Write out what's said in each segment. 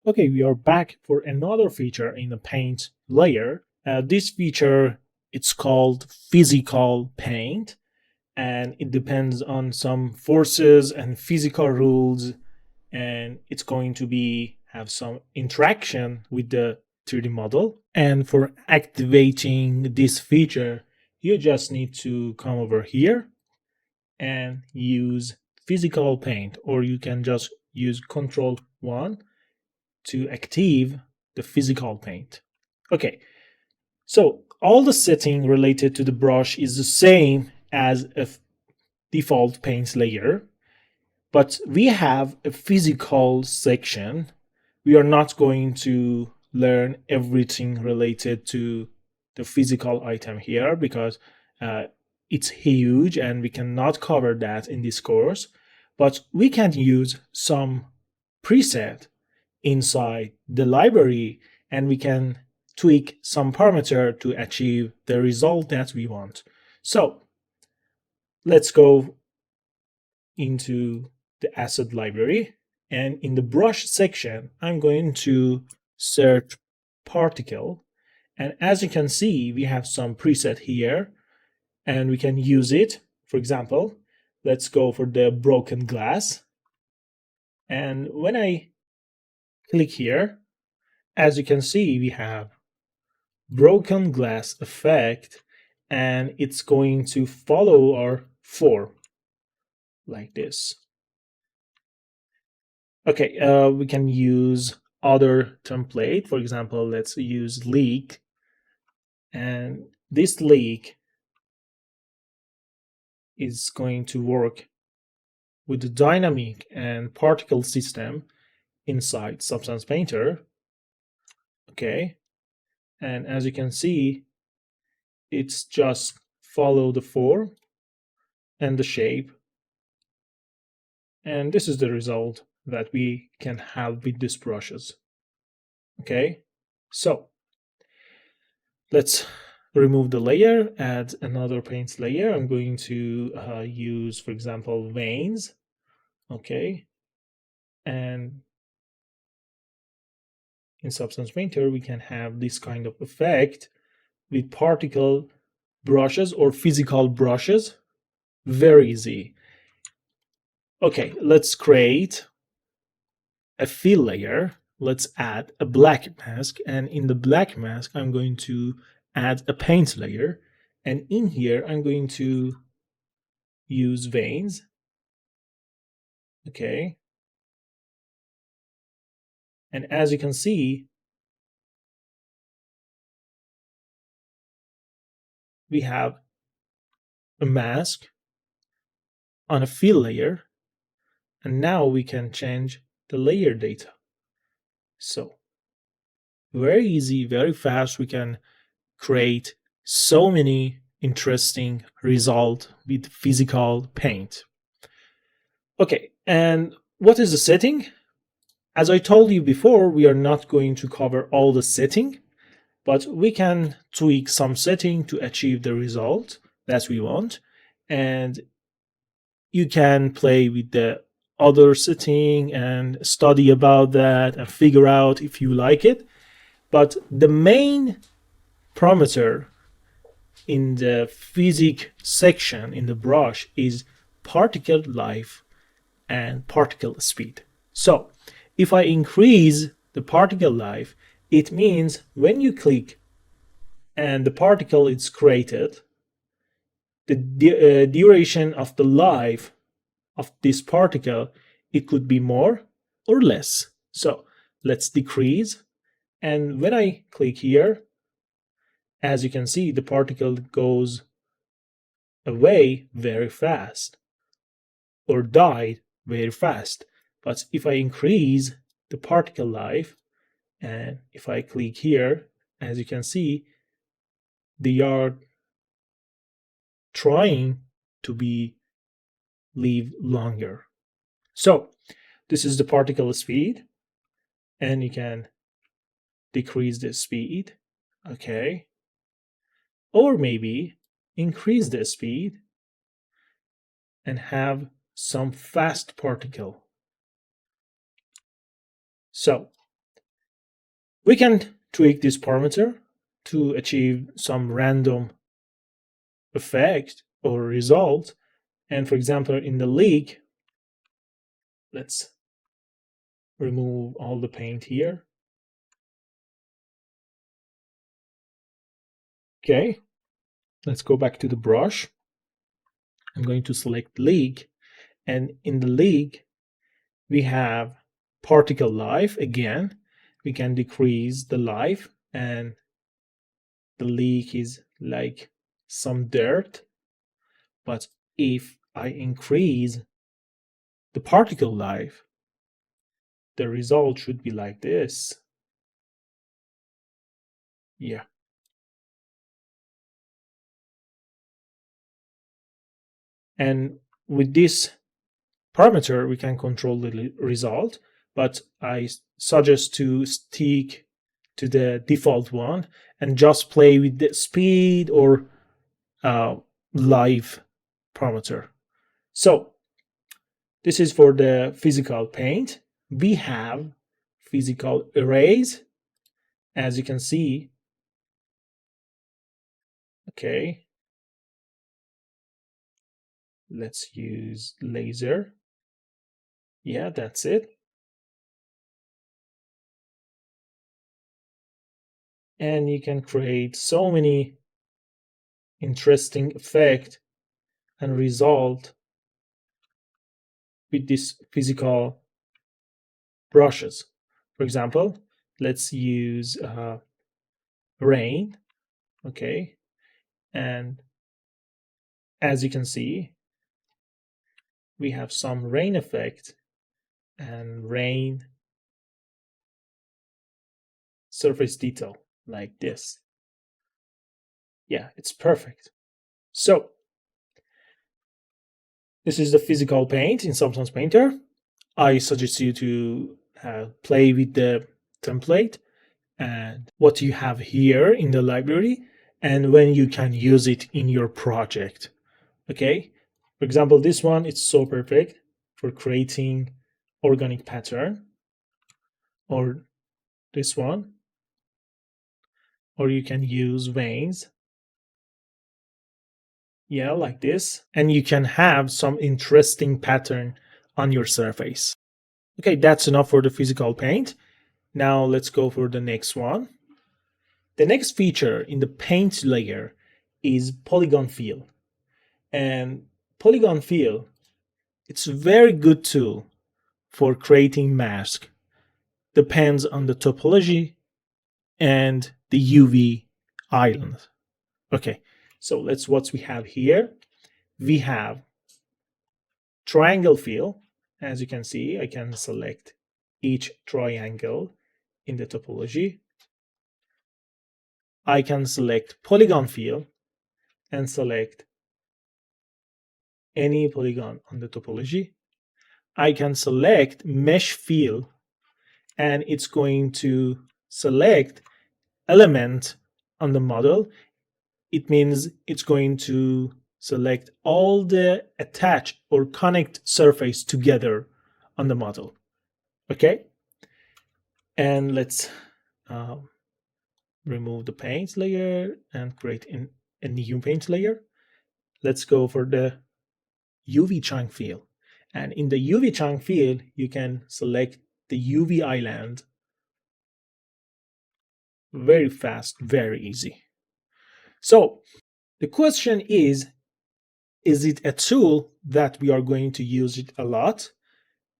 Okay, we are back for another feature in the paint layer. This feature, it's called physical paint, and it depends on some forces and physical rules, and it's going to be have some interaction with the 3D model. And for activating this feature, you just need to come over here and use physical paint, or you can just use Control 1 to active the physical paint. Okay, so all the setting related to the brush is the same as a default paint layer, but we have a physical section. We are not going to learn everything related to the physical item here because uh, it's huge and we cannot cover that in this course, but we can use some preset inside the library and we can tweak some parameter to achieve the result that we want. So let's go into the asset library, and in the brush section I'm going to search particle, and as you can see we have some preset here and we can use it. For example, let's go for the broken glass, and when I click here, as you can see we have broken glass effect, and it's going to follow our form like this. Okay, we can use other template. For example, let's use leak, and this leak is going to work with the dynamic and particle system inside Substance Painter. Okay, and as you can see, it's just follow the form and the shape, and this is the result that we can have with these brushes. Okay, so let's remove the layer, add another paint layer. I'm going to use, for example, veins. Okay, and in Substance Painter we can have this kind of effect with particle brushes or physical brushes. Very easy. Okay, let's create a fill layer. Let's add a black mask, and in the black mask I'm going to add a paint layer, and in here I'm going to use veins. Okay, and as you can see we have a mask on a fill layer, and now we can change the layer data. So very easy, very fast, we can create so many interesting results with physical paint. Okay, and what is the setting? As I told you before, we are not going to cover all the setting, but we can tweak some setting to achieve the result that we want, and you can play with the other setting and study about that and figure out if you like it. But the main parameter in the physics section in the brush is particle life and particle speed. So if I increase the particle life, it means when you click and the particle is created, the duration of the life of this particle, it could be more or less. So let's decrease, and when I click here, as you can see the particle goes away very fast or died very fast. But if I increase the particle life, and if I click here, as you can see they are trying to be live longer. So this is the particle speed, and you can decrease the speed. Okay, or maybe increase the speed and have some fast particle. So We can tweak this parameter to achieve some random effect or result. And for example, in the league, let's remove all the paint here. Okay, let's go back to the brush. I'm going to select league, and in the league, we have particle life. Again, we can decrease the life, and the leak is like some dirt. But if I increase the particle life, the result should be like this. Yeah. And with this parameter, we can control the result, but I suggest to stick to the default one and just play with the speed or live parameter. So this is for the physical paint. We have physical erase, as you can see. Okay, let's use laser. Yeah, that's it. And you can create so many interesting effect and result with these physical brushes. For example, let's use rain. Okay, and as you can see, we have some rain effect and rain surface detail like this. Yeah, it's perfect. So this is the physical paint in Substance Painter. I suggest you to play with the template and what you have here in the library and when you can use it in your project. Okay, for example, this one, it's so perfect for creating organic pattern, or this one, or you can use veins. Yeah, like this, and you can have some interesting pattern on your surface. Okay, that's enough for the physical paint. Now let's go for the next one. The next feature in the paint layer is polygon fill. And polygon fill, it's a very good tool for creating mask. Depends on the topology and the UV island. Okay, so let's what we have here. We have triangle fill. As you can see, I can select each triangle in the topology. I can select polygon fill and select any polygon on the topology. I can select mesh fill, and it's going to select element on the model. It means it's going to select all the attach or connect surface together on the model. Okay, and let's remove the paint layer and create a new paint layer. Let's go for the UV chunk fill. And in the UV chunk fill, you can select the UV island. Very fast, very easy. So the question is it a tool that we are going to use it a lot?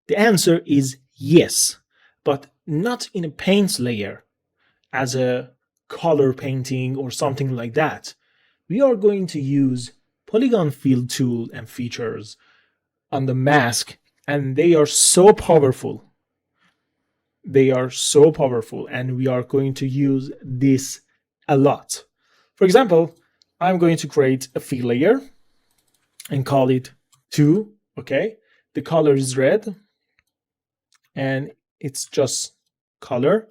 The answer is yes, but not in a paint layer as a color painting or something like that. We are going to use polygon fill tool and features on the mask, and they are so powerful. They are so powerful, and we are going to use this a lot. For example, I'm going to create a fill layer and call it 2. Okay, the color is red and it's just color,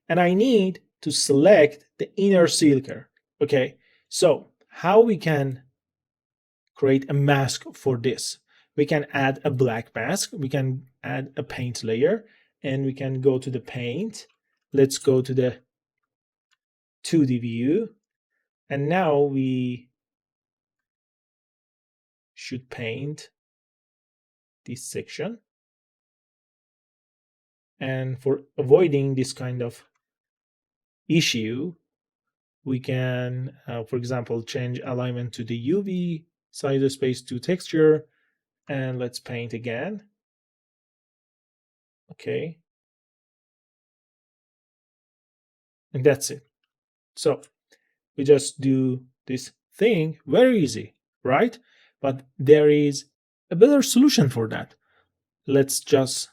and I need to select the inner circle. Okay, so how we can create a mask for this? We can add a black mask, we can add a paint layer, and we can go to the paint let's go to the 2D view, and now we should paint this section. And for avoiding this kind of issue, we can, for example, change alignment to the UV, size space to texture, and let's paint again. Okay. And that's it. So we just do this thing very easy, right? But there is a better solution for that. Let's just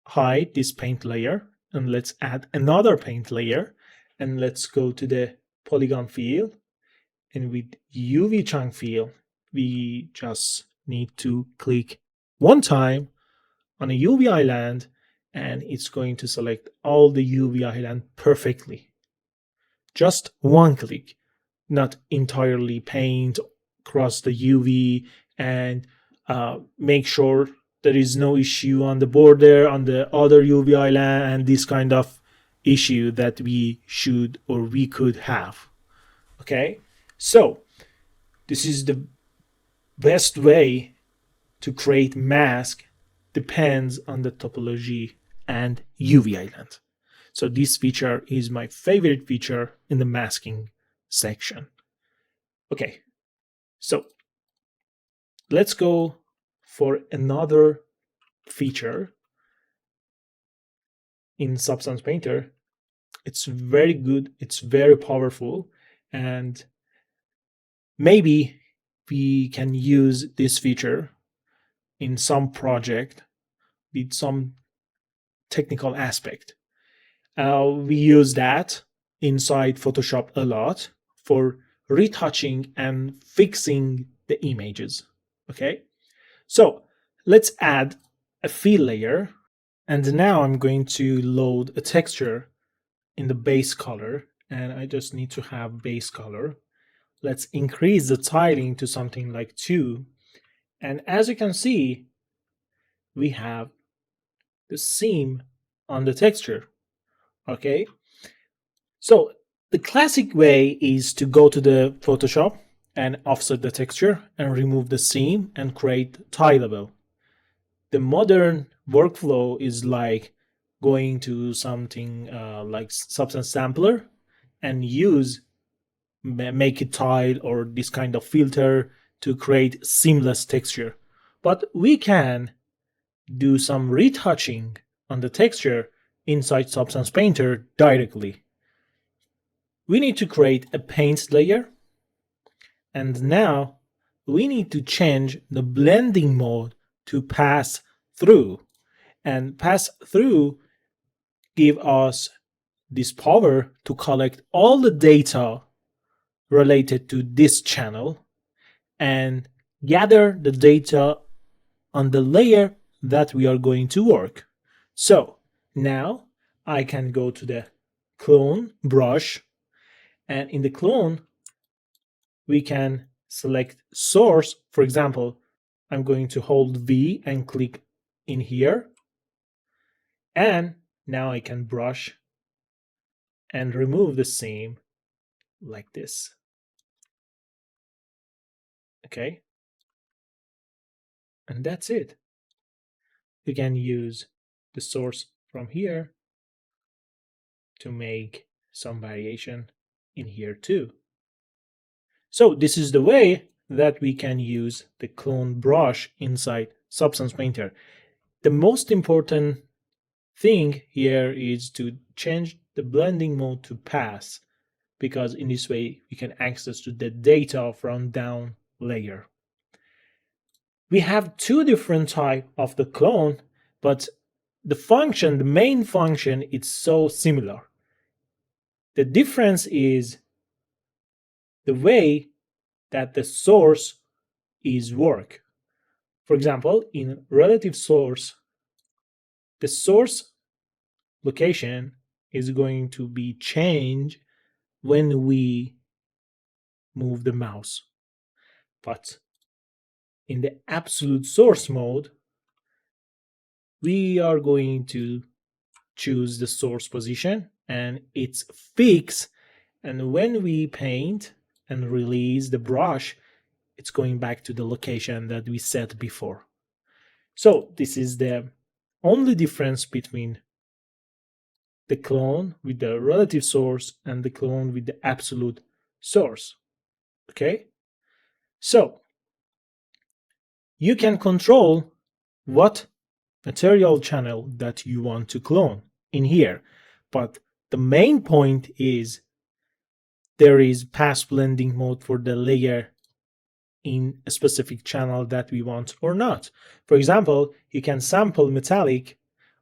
hide this paint layer and let's add another paint layer, and let's go to the polygon field, and with UV chunk field we just need to click one time on a UV island, and it's going to select all the UV island perfectly. Just one click, not entirely paint across the UV and make sure there is no issue on the border on the other UV island, and this kind of issue that we should or we could have. Okay, so this is the best way to create mask, depends on the topology and UV island. So this feature is my favorite feature in the masking section. Okay, so let's go for another feature in Substance Painter. It's very good, it's very powerful, and maybe we can use this feature in some project with some technical aspect. We use that inside Photoshop a lot for retouching and fixing the images. Okay, so let's add a fill layer, and now I'm going to load a texture in the base color, and I just need to have base color. Let's increase the tiling to something like 2, and as you can see, we have the seam on the texture. Okay, so the classic way is to go to the Photoshop and offset the texture and remove the seam and create tileable. The modern workflow is like going to something like Substance Sampler and use make it tile or this kind of filter to create seamless texture. But we can do some retouching on the texture inside Substance Painter directly. We need to create a paint layer, and now we need to change the blending mode to pass through, and pass through give us this power to collect all the data related to this channel and gather the data on the layer that we are going to work. So now I can go to the clone brush, and in the clone we can select source. For example, I'm going to hold V and click in here, and now I can brush and remove the seam like this. Okay, and that's it. You can use the source from here to make some variation in here too. So this is the way that we can use the clone brush inside Substance Painter. The most important thing here is to change the blending mode to pass, because in this way we can access to the data from down layer. We have two different types of the clone, but the function, the main function, it's so similar. The difference is the way that the source is work. For example, in relative source, the source location is going to be changed when we move the mouse. But in the absolute source mode, we are going to choose the source position and it's fixed. And when we paint and release the brush, it's going back to the location that we set before. So this is the only difference between the clone with the relative source and the clone with the absolute source. Okay? So you can control what material channel that you want to clone in here. But the main point is there is pass blending mode for the layer in a specific channel that we want or not. For example, you can sample metallic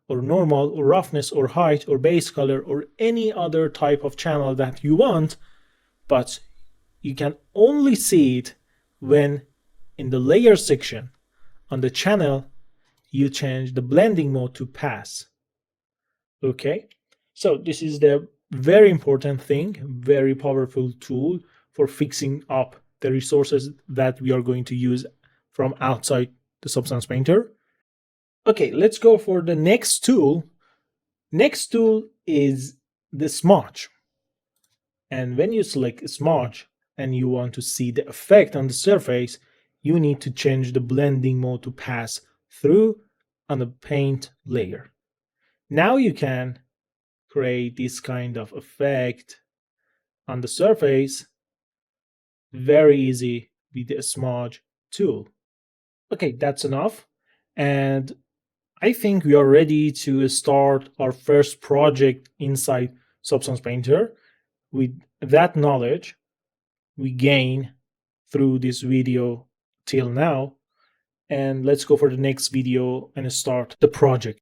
or normal or roughness or height or base color or any other type of channel that you want, but you can only see it when in the layer section on the channel you change the blending mode to pass. Okay, so this is the very important thing, very powerful tool for fixing up the resources that we are going to use from outside the Substance Painter. Okay, let's go for the next tool. Next tool is the smudge. And when you select smudge and you want to see the effect on the surface, you need to change the blending mode to pass through on the paint layer. Now you can create this kind of effect on the surface very easy with the smudge tool. Okay, that's enough. And I think we are ready to start our first project inside Substance Painter. With that knowledge we gain through this video till now, and let's go for the next video and start the project.